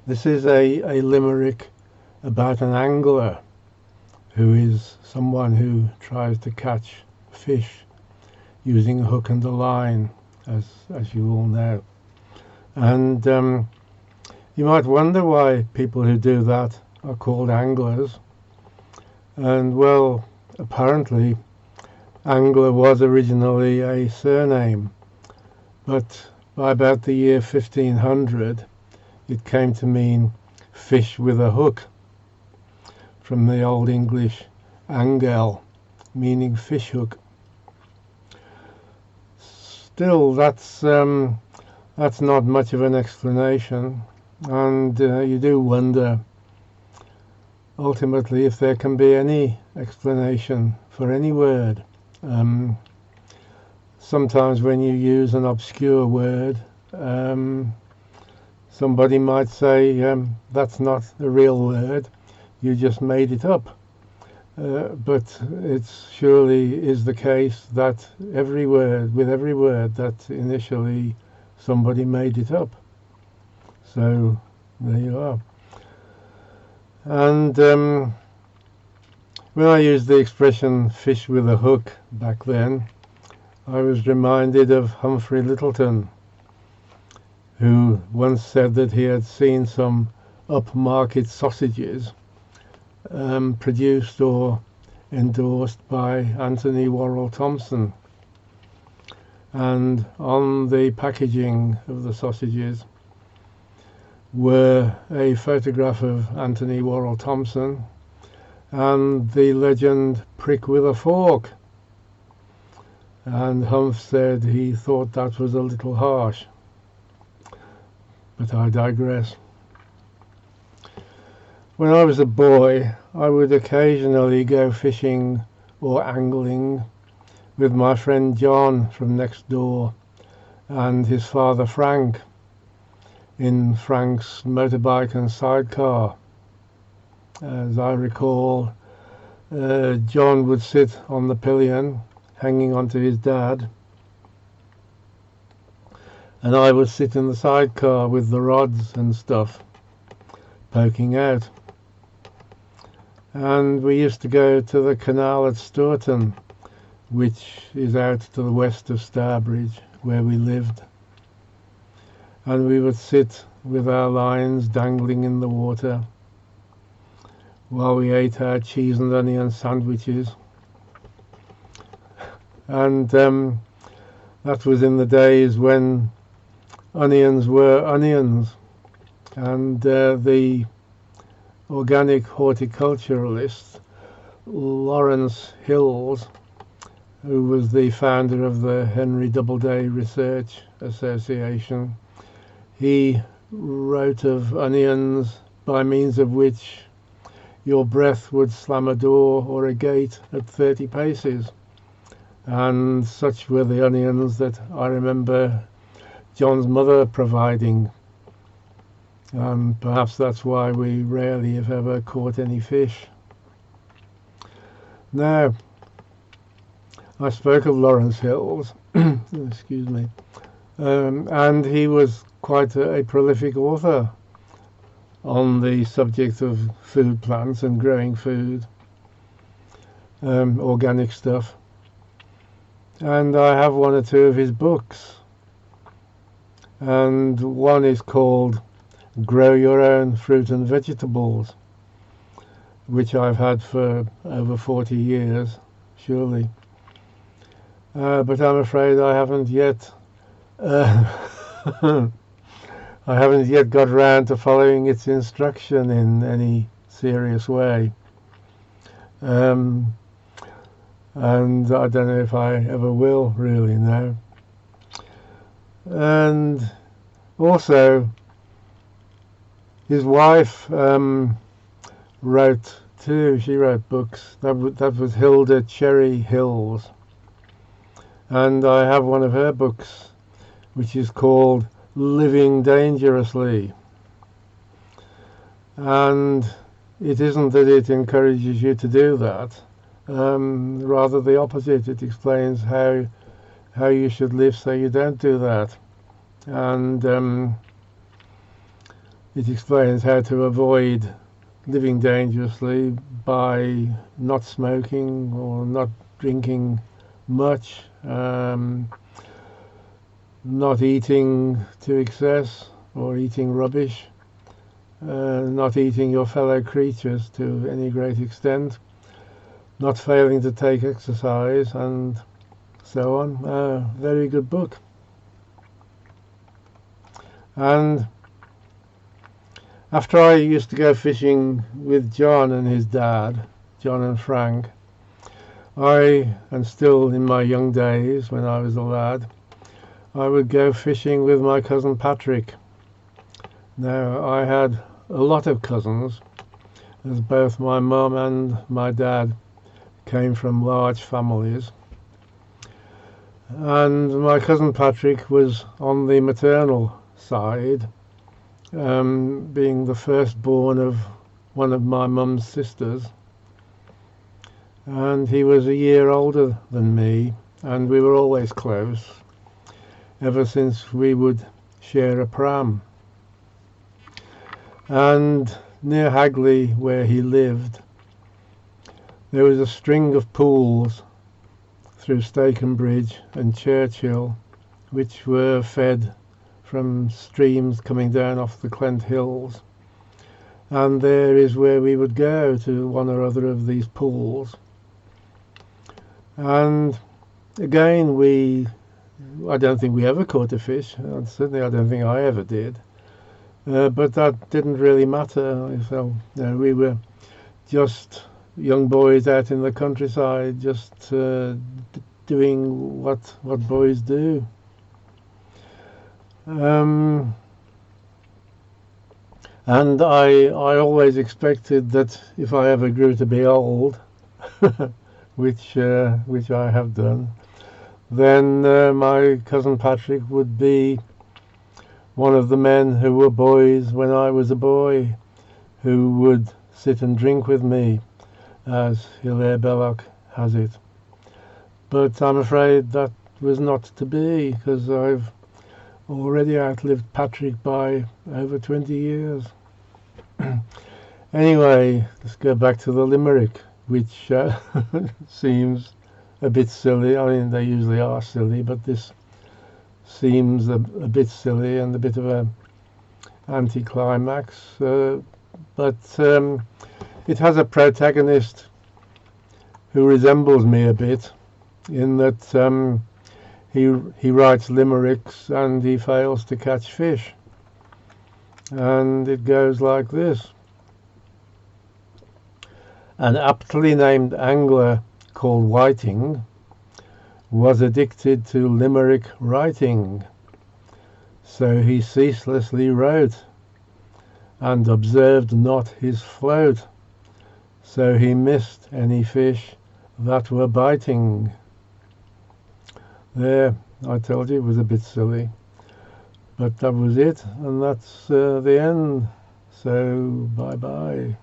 This is a limerick about an angler who is someone who tries to catch fish using a hook and a line, as you all know. And you might wonder why people who do that are called anglers. And well, apparently, angler was originally a surname, but by about the year 1500, it came to mean fish with a hook, from the Old English angel, meaning fish hook. Still, that's not much of an explanation, and you do wonder ultimately if there can be any explanation for any word. Sometimes when you use an obscure word, somebody might say that's not a real word, you just made it up. But it surely is the case that with every word that initially somebody made it up. So there you are. And when I used the expression fish with a hook back then, I was reminded of Humphrey Lyttelton, who once said that he had seen some upmarket sausages produced or endorsed by Anthony Worrell Thompson. And on the packaging of the sausages were a photograph of Anthony Worrell Thompson and the legend "prick with a fork." And Humph said he thought that was a little harsh. But I digress. When I was a boy, I would occasionally go fishing or angling with my friend John from next door and his father Frank in Frank's motorbike and sidecar. As I recall, John would sit on the pillion hanging onto his dad, and I would sit in the sidecar with the rods and stuff poking out. And we used to go to the canal at Stourton, which is out to the west of Stourbridge, where we lived. And we would sit with our lines dangling in the water while we ate our cheese and onion sandwiches. And that was in the days when onions were onions, and the organic horticulturalist Lawrence Hills, who was the founder of the Henry Doubleday Research Association, he wrote of onions by means of which your breath would slam a door or a gate at 30 paces. And such were the onions that I remember John's mother providing. And perhaps that's why we rarely, if ever, caught any fish. Now, I spoke of Lawrence Hills, excuse me, and he was quite a prolific author on the subject of food plants and growing food, organic stuff. And I have one or two of his books, and one is called Grow Your Own Fruit and Vegetables, which I've had for over 40 years, surely. But I'm afraid I haven't yet got round to following its instruction in any serious way. And I don't know if I ever will, really, now. And also, his wife wrote too. She wrote books. That was Hilda Cherry Hills. And I have one of her books, which is called Living Dangerously. And it isn't that it encourages you to do that. Rather the opposite. It explains how you should live so you don't do that. And it explains how to avoid living dangerously by not smoking or not drinking much, not eating to excess or eating rubbish, not eating your fellow creatures to any great extent, not failing to take exercise, and so on. Very good book. And after I used to go fishing with John and his dad, John and Frank, and still in my young days when I was a lad, I would go fishing with my cousin Patrick. Now, I had a lot of cousins, as both my mum and my dad came from large families. And my cousin Patrick was on the maternal side, being the firstborn of one of my mum's sisters. And he was a year older than me, and we were always close, ever since we would share a pram. And near Hagley, where he lived, there was a string of pools through Stakenbridge and Churchill, which were fed from streams coming down off the Clent Hills. And there is where we would go, to one or other of these pools. And again, I don't think we ever caught a fish. Certainly I don't think I ever did. But that didn't really matter. So, we were just young boys out in the countryside, just doing what boys do. And I always expected that if I ever grew to be old, which I have done, then my cousin Patrick would be one of the men who were boys when I was a boy, who would sit and drink with me, as Hilaire Belloc has it. But I'm afraid that was not to be, because I've already outlived Patrick by over 20 years. Anyway, let's go back to the limerick, which seems a bit silly. I mean, they usually are silly, but this seems a bit silly and a bit of an anticlimax. But it has a protagonist who resembles me a bit, in that he writes limericks and he fails to catch fish. And it goes like this. An aptly named angler called Whiting was addicted to limerick writing, so he ceaselessly wrote, and observed not his float, so he missed any fish that were biting. There, I told you it was a bit silly, but that was it, and that's the end. So bye bye.